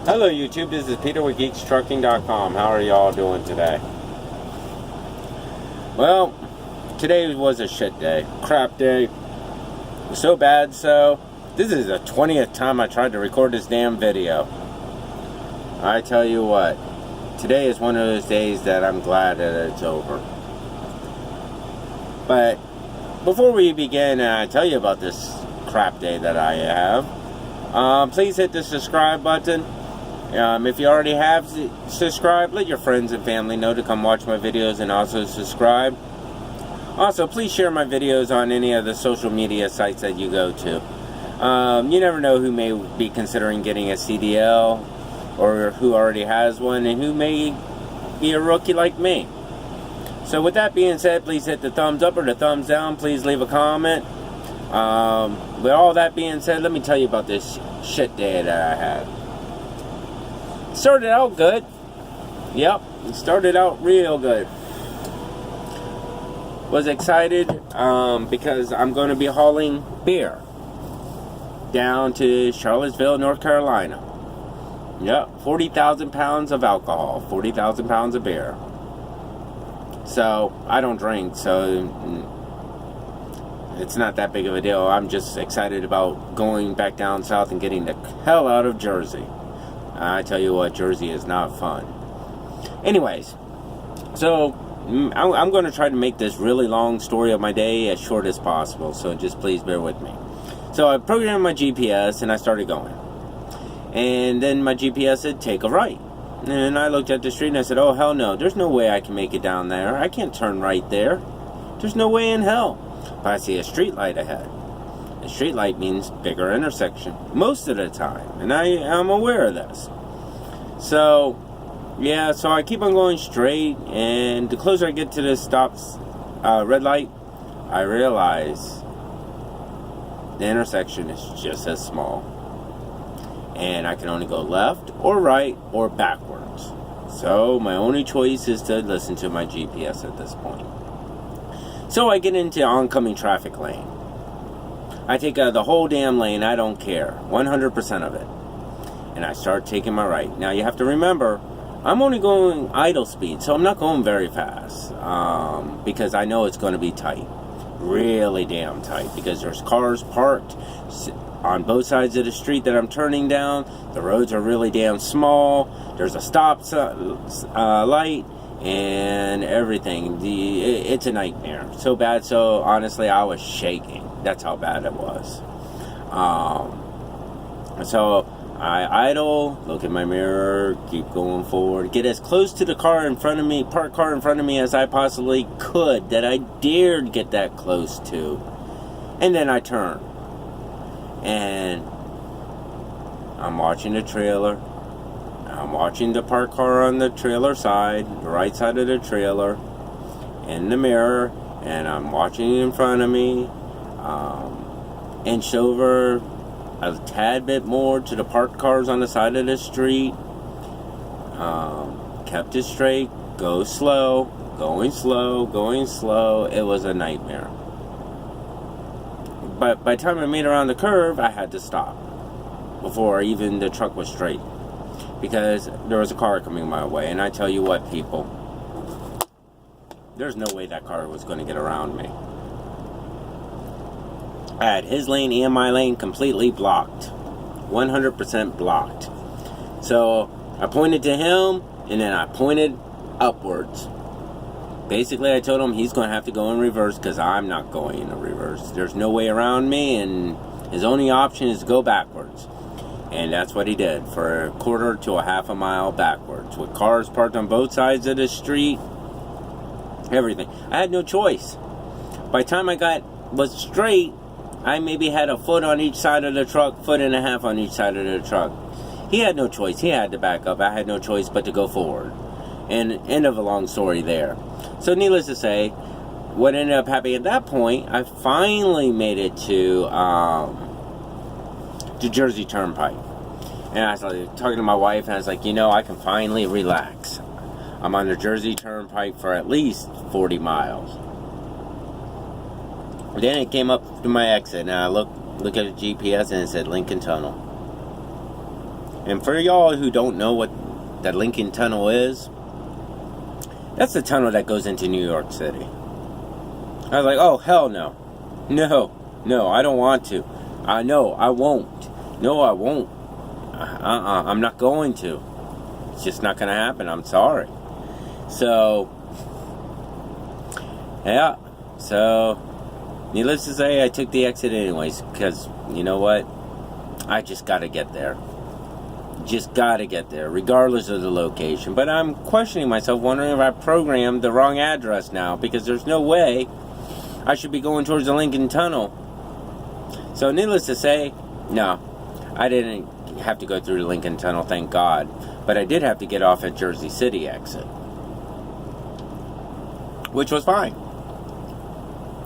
Hello YouTube, this is Peter with GeeksTrucking.com. How are y'all doing today? Well, today was a shit day. Crap day. So bad so, this is the 20th time I tried to record this damn video. I tell you what, today is one of those days that I'm glad that it's over. But, before we begin and I tell you about this crap day that I have, please hit the subscribe button. If you already have subscribed, let your friends and family know to come watch my videos and also subscribe. Also, please share my videos on any of the social media sites that you go to. You never know who may be considering getting a CDL or who already has one and who may be a rookie like me. So with that being said, please hit the thumbs up or the thumbs down. Please leave a comment. With all that being said, let me tell you about this shit day that I had. Started out good. Yep, it started out real good. Was excited because I'm going to be hauling beer down to Charlottesville, North Carolina. Yep, 40,000 pounds of alcohol, 40,000 pounds of beer. So, I don't drink, so it's not that big of a deal. I'm just excited about going back down south and getting the hell out of Jersey. I tell you what, Jersey is not fun. Anyways, so I'm going to try to make this really long story of my day as short as possible, so just please bear with me. So I programmed my GPS and I started going. And then my GPS said, take a right. And I looked at the street and I said, oh hell no, there's no way I can make it down there. I can't turn right there. There's no way in hell. But I see a street light ahead. A street light means bigger intersection most of the time, and I'm aware of this. So yeah, so I keep on going straight, and the closer I get to the red light, I realize the intersection is just as small, and I can only go left or right or backwards. So my only choice is to listen to my GPS at this point. So I get into oncoming traffic lane. I take the whole damn lane, I don't care, 100% of it. And I start taking my right. Now you have to remember, I'm only going idle speed, so I'm not going very fast. Because I know it's going to be tight. Really damn tight. Because there's cars parked on both sides of the street that I'm turning down. The roads are really damn small. There's a stop light. And everything. It's a nightmare. So bad, so honestly, I was shaking. That's how bad it was. So I idle, look in my mirror, keep going forward, get as close to the car in front of me, parked car in front of me as I possibly could, that I dared get that close to. And then I turn. And I'm watching the trailer. I'm watching the parked car on the trailer side, the right side of the trailer, in the mirror, and I'm watching in front of me, inch over a tad bit more to the parked cars on the side of the street, kept it straight, going slow, going slow. It was a nightmare. But by the time I made around the curve, I had to stop before even the truck was straight. Because there was a car coming my way, and I tell you what, people, there's no way that car was going to get around me. I had his lane and my lane completely blocked, 100% blocked. So I pointed to him, and then I pointed upwards. Basically, I told him he's going to have to go in reverse because I'm not going in reverse. There's no way around me, and his only option is to go backwards. And that's what he did, for a quarter to a half a mile backwards, with cars parked on both sides of the street, everything. I had no choice. By the time I was straight, I maybe had a foot on each side of the truck, foot and a half on each side of the truck. He had no choice. He had to back up. I had no choice but to go forward. And end of a long story there. So needless to say, what ended up happening at that point, I finally made it to Jersey Turnpike. And I was like, talking to my wife, and I was like, I can finally relax. I'm on the Jersey Turnpike for at least 40 miles. Then it came up to my exit, and I look at the GPS, and it said Lincoln Tunnel. And for y'all who don't know what that Lincoln Tunnel is, that's the tunnel that goes into New York City. I was like, oh, hell no. No, I don't want to. No, I won't. No, I won't. I'm not going to. It's just not going to happen. I'm sorry. So, yeah. So, needless to say, I took the exit anyways. Because, you know what? I just got to get there. Just gotta get there, regardless of the location. But I'm questioning myself, wondering if I programmed the wrong address now, because there's no way I should be going towards the Lincoln Tunnel. So needless to say, no, I didn't have to go through the Lincoln Tunnel, thank God. But I did have to get off at Jersey City exit, which was fine.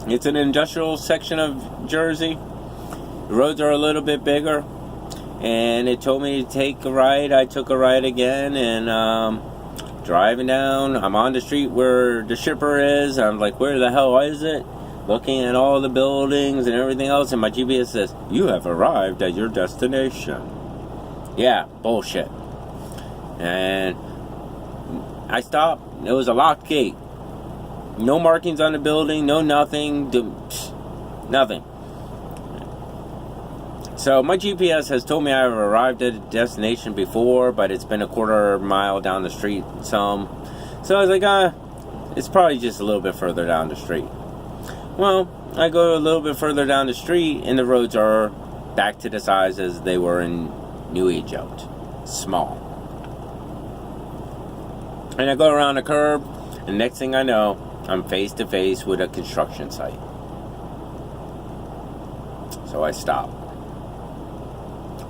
It's an industrial section of Jersey. The roads are a little bit bigger. And it told me to take a right. I took a right again, and driving down. I'm on the street where the shipper is. I'm like, where the hell is it? Looking at all the buildings and everything else, and my GPS says, you have arrived at your destination. Yeah, bullshit. And I stopped. It was a locked gate. No markings on the building, no nothing. Nothing. So my GPS has told me I've arrived at a destination before, but it's been a quarter mile down the street some. So I was like, it's probably just a little bit further down the street. Well, I go a little bit further down the street, and the roads are back to the size as they were in New Egypt. Small. And I go around the curb, and next thing I know, I'm face to face with a construction site. So I stop.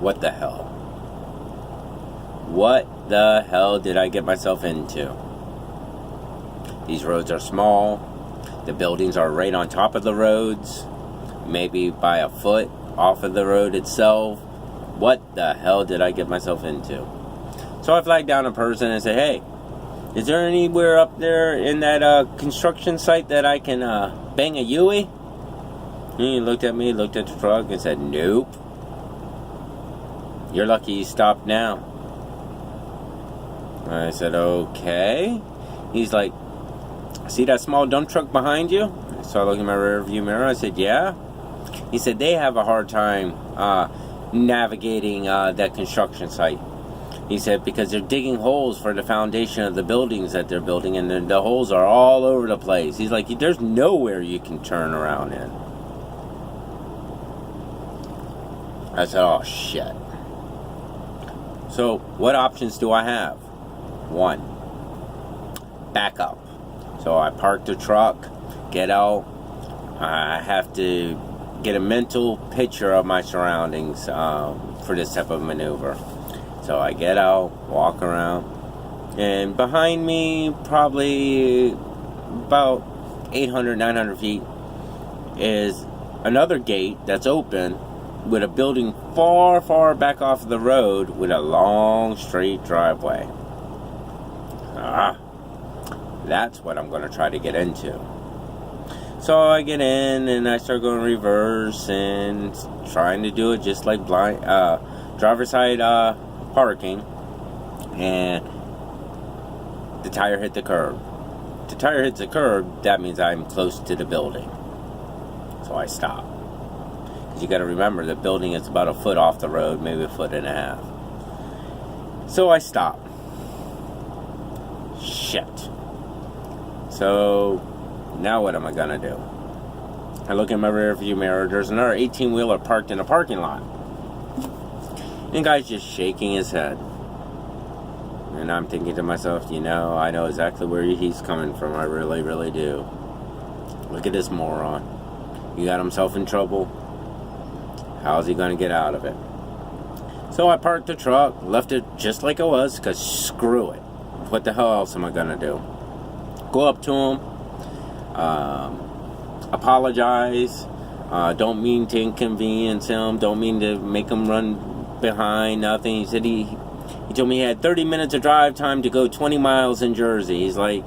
What the hell? What the hell did I get myself into? These roads are small. The buildings are right on top of the roads. Maybe by a foot off of the road itself. What the hell did I get myself into? So I flagged down a person and said, hey, is there anywhere up there in that construction site that I can bang a Yui? And he looked at me, looked at the truck, and said, nope. You're lucky you stopped now. I said, okay. He's like, see that small dump truck behind you? So I looked in my rear view mirror. I said, yeah. He said, they have a hard time navigating that construction site. He said, because they're digging holes for the foundation of the buildings that they're building, and the holes are all over the place. He's like, there's nowhere you can turn around in. I said, oh, shit. So, what options do I have? One, back up. So I park the truck, get out. I have to get a mental picture of my surroundings for this type of maneuver. So I get out, walk around, and behind me, probably about 800, 900 feet, is another gate that's open, with a building far, far back off the road with a long, straight driveway. That's what I'm going to try to get into. So I get in and I start going reverse and trying to do it just like blind driver's side parking, and the tire hit the curb. If the tire hits the curb, that means I'm close to the building. So I stop. You got to remember, the building is about a foot off the road, maybe a foot and a half. So I stop. Shit. So now what am I gonna do? I look in my rear view mirror. There's another 18-wheeler parked in a parking lot, and the guy's just shaking his head. And I'm thinking to myself, I know exactly where he's coming from. I really, really do. Look at this moron. He got himself in trouble. How's he gonna get out of it? So I parked the truck, left it just like it was, because screw it. What the hell else am I gonna do? Go up to him, apologize, don't mean to inconvenience him, don't mean to make him run behind, nothing. He said he told me he had 30 minutes of drive time to go 20 miles in Jersey. He's like,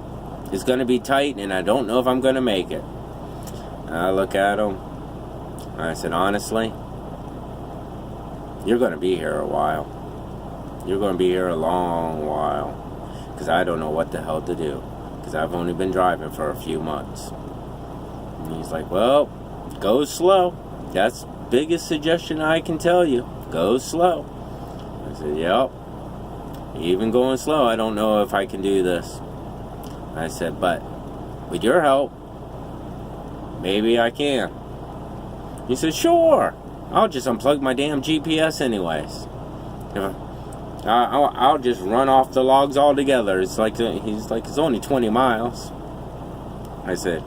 it's gonna be tight and I don't know if I'm gonna make it. I look at him, I said, honestly, you're gonna be here a while. you're going to be here a long while. Because I don't know what the hell to do. Because I've only been driving for a few months. And he's like, well, go slow. That's the biggest suggestion I can tell you. Go slow. I said, yep. Even going slow, I don't know if I can do this. I said, but with your help, maybe I can. He said, sure. I'll just unplug my damn GPS anyways. I'll just run off the logs altogether. He's like, it's only 20 miles. I said,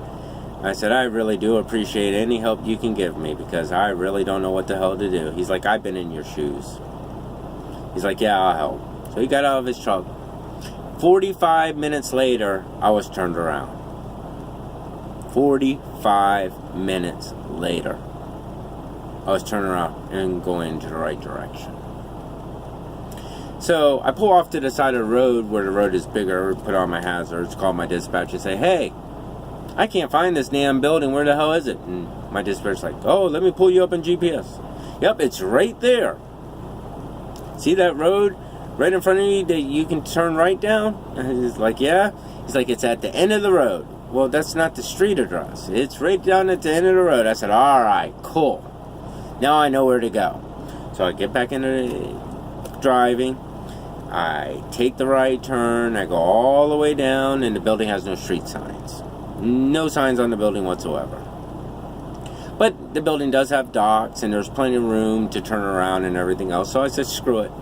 I really do appreciate any help you can give me because I really don't know what the hell to do. He's like, I've been in your shoes. He's like, yeah, I'll help. So he got out of his truck. 45 minutes later, I was turned around. 45 minutes later, I was turning around and going into the right direction. So I pull off to the side of the road where the road is bigger, put on my hazards, call my dispatcher and say, hey, I can't find this damn building. Where the hell is it? And my dispatcher's like, oh, let me pull you up in GPS. Yep, it's right there. See that road right in front of you that you can turn right down? And he's like, yeah. He's like, it's at the end of the road. Well, that's not the street address. It's right down at the end of the road. I said, all right, cool. Now I know where to go. So I get back into driving. I take the right turn. I go all the way down, and the building has no street signs. No signs on the building whatsoever. But the building does have docks, and there's plenty of room to turn around and everything else. So I said, screw it.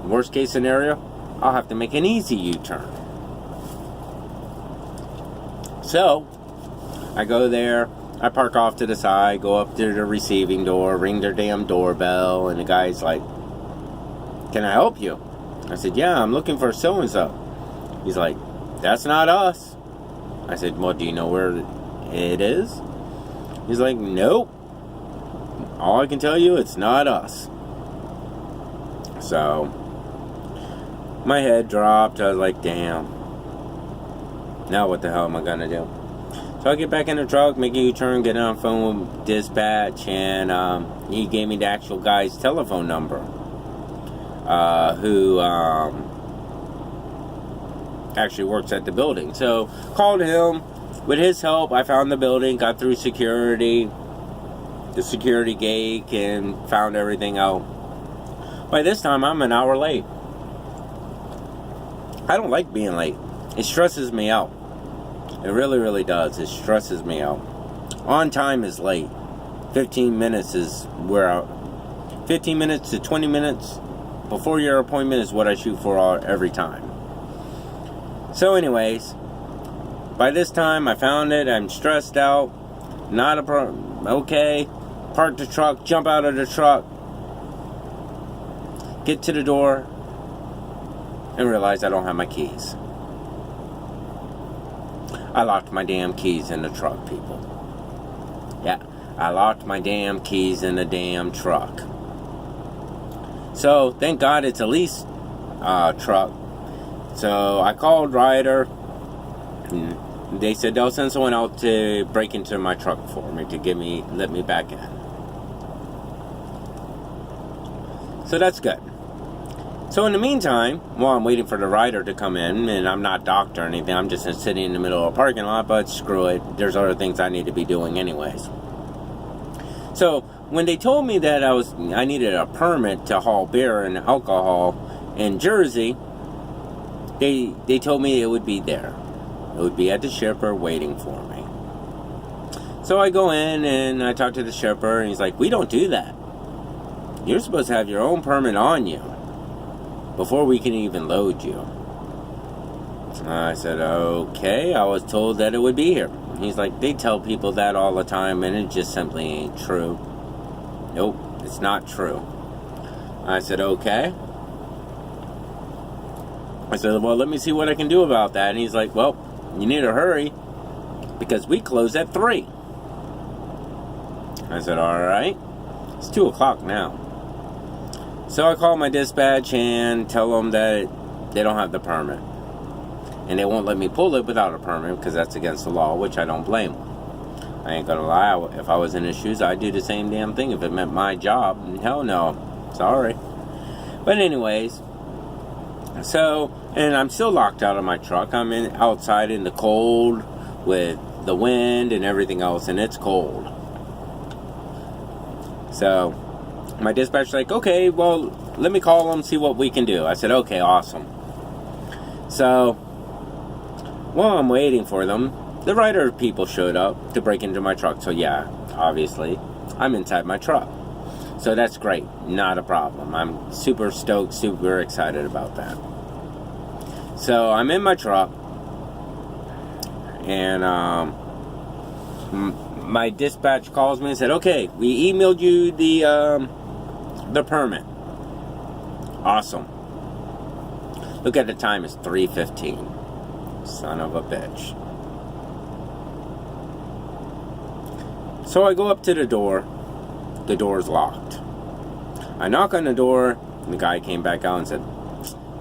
Worst case scenario, I'll have to make an easy U-turn. So I go there. I park off to the side, go up to the receiving door, ring their damn doorbell, and the guy's like, can I help you? I said, yeah, I'm looking for so-and-so. He's like, that's not us. I said, well, do you know where it is? He's like, nope. All I can tell you, it's not us. So my head dropped. I was like, damn. Now what the hell am I going to do? So I get back in the truck, make a U-turn, get on the phone with dispatch, and he gave me the actual guy's telephone number. Who actually works at the building. So called him. With his help, I found the building, got through security, the security gate, and found everything out. By this time, I'm an hour late. I don't like being late. It stresses me out. It really, really does. It stresses me out. On time is late. 15 minutes is where 15 minutes to 20 minutes before your appointment is what I shoot for every time. So anyways, by this time I found it. I'm stressed out. Not a problem. Okay. Park the truck. Jump out of the truck. Get to the door. And realize I don't have my keys. I locked my damn keys in the truck, people. Yeah. I locked my damn keys in the damn truck. So, thank God it's a lease truck. So, I called Ryder. And they said they'll send someone out to break into my truck for me to let me back in. So, that's good. So, in the meantime, while I'm waiting for the Ryder to come in, and I'm not docked or anything, I'm just sitting in the middle of a parking lot, but screw it. There's other things I need to be doing anyways. So, when they told me that I needed a permit to haul beer and alcohol in Jersey, they told me it would be there. It would be at the shipper waiting for me. So I go in and I talk to the shipper, and he's like, we don't do that. You're supposed to have your own permit on you before we can even load you. I said, okay. I was told that it would be here. He's like, they tell people that all the time, and it just simply ain't true. Nope, it's not true. I said, okay. I said, well, let me see what I can do about that. And he's like, well, you need to hurry because we close at 3. I said, all right. It's 2 o'clock now. So I call my dispatch and tell them that they don't have the permit. And they won't let me pull it without a permit because that's against the law, which I don't blame them. I ain't gonna lie, if I was in his shoes, I'd do the same damn thing if it meant my job. Hell no. Sorry. But anyways, So, and I'm still locked out of my truck. I'm outside in the cold with the wind and everything else, and it's cold. So, my dispatcher's like, okay, well, let me call them, see what we can do. I said, okay, awesome. So, while I'm waiting for them, the Ryder people showed up to break into my truck. So, yeah, obviously, I'm inside my truck. So that's great. Not a problem. I'm super stoked, super excited about that. So I'm in my truck, and my dispatch calls me and said, okay, we emailed you the permit. Awesome. Look at the time. It's 3:15. Son of a bitch. So I go up to the door. The door's locked. I knock on the door, and the guy came back out and said,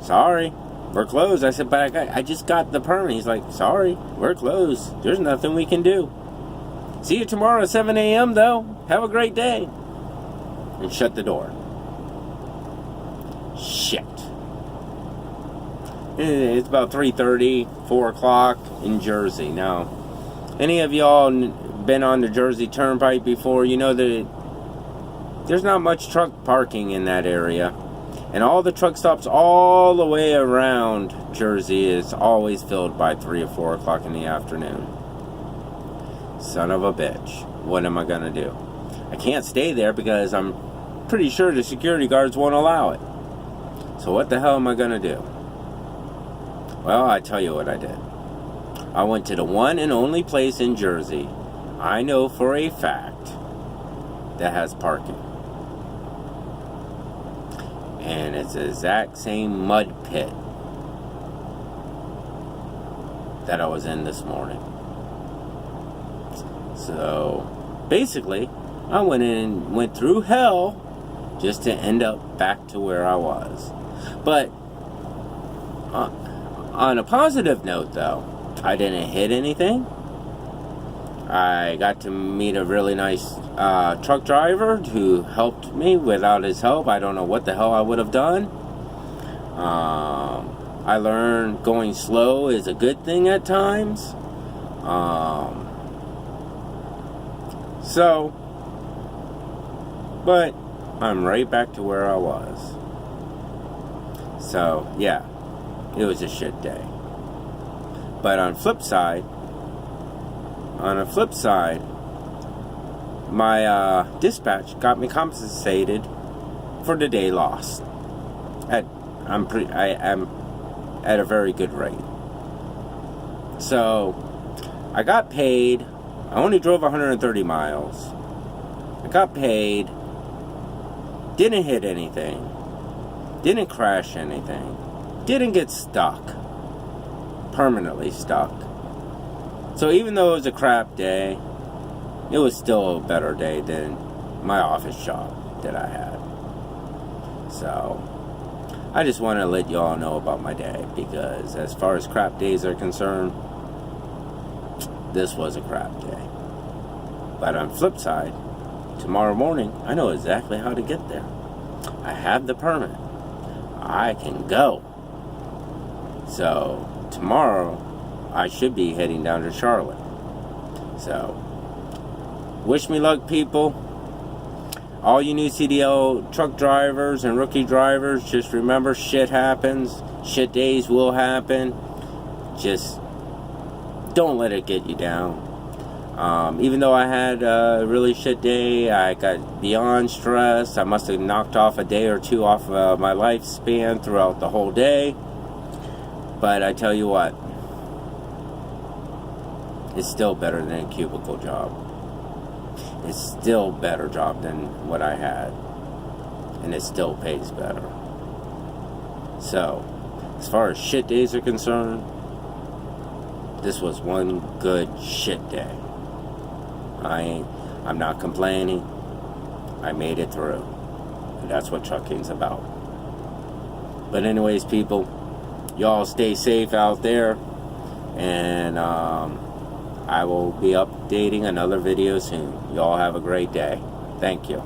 sorry, we're closed. I said, but I just got the permit. He's like, sorry, we're closed. There's nothing we can do. See you tomorrow at 7 a.m. though. Have a great day. And shut the door. Shit. It's about 3:30, 4 o'clock in Jersey. Now, any of y'all been on the Jersey Turnpike before, you know that there's not much truck parking in that area. And all the truck stops all the way around Jersey is always filled by 3 or 4 o'clock in the afternoon. Son of a bitch. What am I going to do? I can't stay there because I'm pretty sure the security guards won't allow it. So what the hell am I going to do? Well, I tell you what I did. I went to the one and only place in Jersey I know for a fact that has parking. And it's the exact same mud pit that I was in this morning. So, basically, I went through hell just to end up back to where I was. But, on a positive note, though, I didn't hit anything. I got to meet a really nice truck driver who helped me. Without his help, I don't know what the hell I would have done. I learned going slow is a good thing at times. But I'm right back to where I was. So, yeah, it was a shit day. But on a flip side, my dispatch got me compensated for the day lost. I am at a very good rate. So I got paid. I only drove 130 miles. I got paid. Didn't hit anything. Didn't crash anything. Didn't get stuck. Permanently stuck. So even though it was a crap day, it was still a better day than my office job that I had. So, I just want to let y'all know about my day, because as far as crap days are concerned, this was a crap day. But on the flip side, tomorrow morning, I know exactly how to get there. I have the permit. I can go. So, tomorrow, I should be heading down to Charlotte. So, wish me luck, people. All you new CDL truck drivers and rookie drivers, just remember, shit happens. Shit days will happen. Just don't let it get you down. Even though I had a really shit day, I got beyond stressed. I must have knocked off a day or two off my lifespan throughout the whole day. But I tell you what, it's still better than a cubicle job. It's still a better job than what I had. And it still pays better. So, as far as shit days are concerned, this was one good shit day. I'm not complaining. I made it through. And that's what trucking's about. But anyways, people, y'all stay safe out there. And I will be updating another video soon. Y'all have a great day. Thank you.